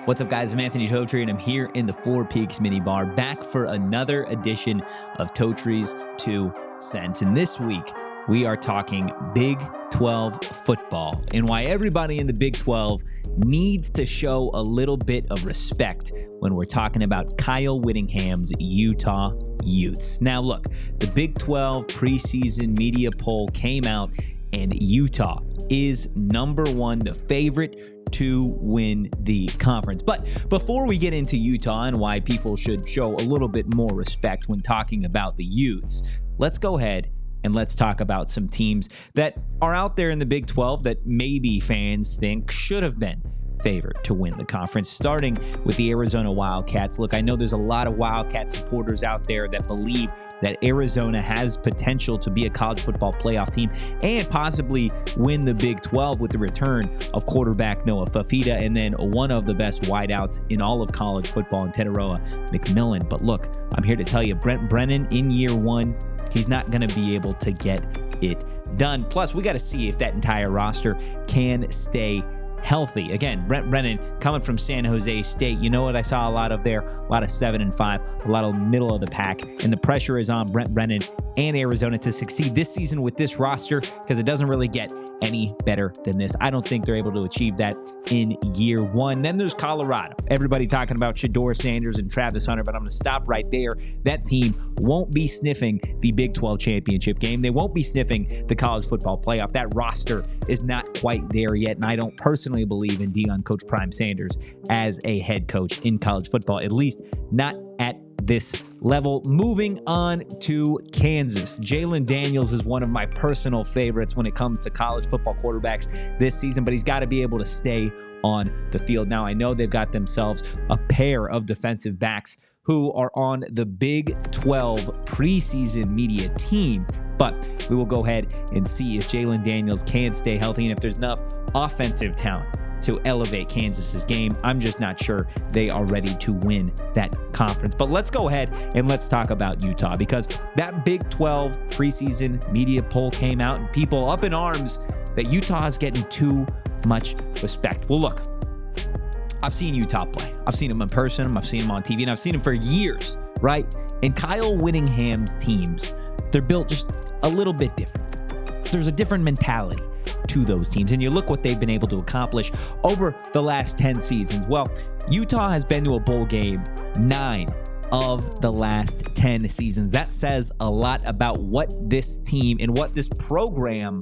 What's up, guys? I'm Anthony Totri, and I'm here in the Four Peaks mini bar, back for another edition of Totri's 2 Cents. And this week, we are talking Big 12 football and why everybody in the Big 12 needs to show a little bit of respect when we're talking about Kyle Whittingham's Utah Utes. Now, look, the Big 12 Preseason Media Poll came out, and Utah is number one, the favorite to win the conference. But before we get into Utah and why people should show a little bit more respect when talking about the Utes, let's go ahead and let's talk about some teams that are out there in the Big 12 that maybe fans think should have been favored to win the conference, starting with the Arizona Wildcats. Look, I know there's a lot of Wildcat supporters out there that believe that Arizona has potential to be a college football playoff team and possibly win the Big 12 with the return of quarterback Noah Fafita and then one of the best wideouts in all of college football in Teteroa McMillan. But look, I'm here to tell you, Brent Brennan in year one, he's not going to be able to get it done. Plus, we got to see if that entire roster can stay healthy. Again, Brent Brennan coming from San Jose State. You know what I saw a lot of there? A lot of 7-5, a lot of middle of the pack. And the pressure is on Brent Brennan and Arizona to succeed this season with this roster because it doesn't really get any better than this. I don't think they're able to achieve that in year one. Then there's Colorado. Everybody talking about Shedeur Sanders and Travis Hunter, but I'm going to stop right there. That team won't be sniffing the Big 12 championship game. They won't be sniffing the college football playoff. That roster is not quite there yet, and I don't personally believe in Coach Prime Sanders as a head coach in college football, at least not at this level. Moving on to Kansas. Jalen Daniels is one of my personal favorites when it comes to college football quarterbacks this season, but he's got to be able to stay on the field. Now, I know they've got themselves a pair of defensive backs who are on the Big 12 preseason media team, but we will go ahead and see if Jalen Daniels can stay healthy and if there's enough offensive talent to elevate Kansas's game. I'm just not sure they are ready to win that conference. But let's go ahead and let's talk about Utah, because that Big 12 preseason media poll came out and people up in arms that Utah is getting too much respect. Well, look, I've seen Utah play. I've seen them in person. I've seen them on TV, and I've seen them for years, right? And Kyle Whittingham's teams, they're built just a little bit different. There's a different mentality to those teams, and you look what they've been able to accomplish over the last 10 seasons. Well, Utah has been to a bowl game 9 of the last 10 seasons. That says a lot about what this team and what this program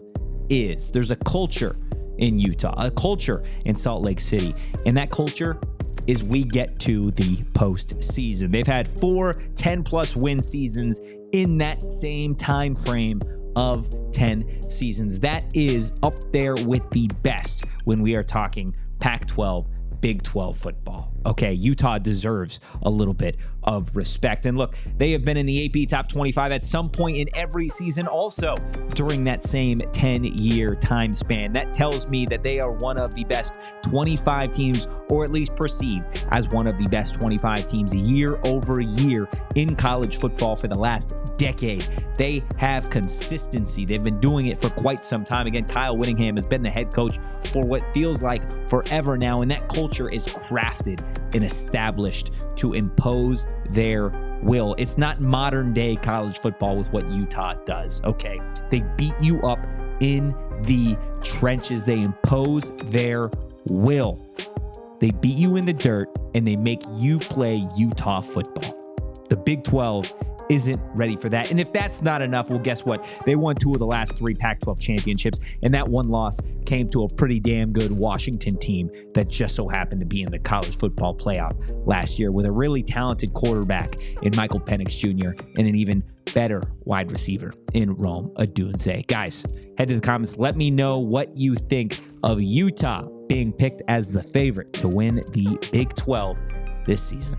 is. There's a culture in Utah, a culture in Salt Lake City, and that culture is we get to the postseason. They've had 4 10-plus win seasons in that same time frame of 10 seasons. That is up there with the best when we are talking Pac-12, Big 12 football. Okay, Utah deserves a little bit of respect. And look, they have been in the AP Top 25 at some point in every season also during that same 10-year time span. That tells me that they are one of the best 25 teams, or at least perceived as one of the best 25 teams year over year in college football for the last decade. They have consistency. They've been doing it for quite some time. Again, Kyle Whittingham has been the head coach for what feels like forever now, and that culture is crafted and established to impose their will. It's not modern day college football with what Utah does, okay? They beat you up in the trenches. They impose their will. They beat you in the dirt, and they make you play Utah football. The Big 12 isn't ready for that. And if that's not enough, well, guess what? They won 2 of the last 3 Pac-12 championships, and that one loss came to a pretty damn good Washington team that just so happened to be in the college football playoff last year with a really talented quarterback in Michael Penix Jr. and an even better wide receiver in Rome Odunze. Guys, head to the comments. Let me know what you think of Utah being picked as the favorite to win the Big 12 this season.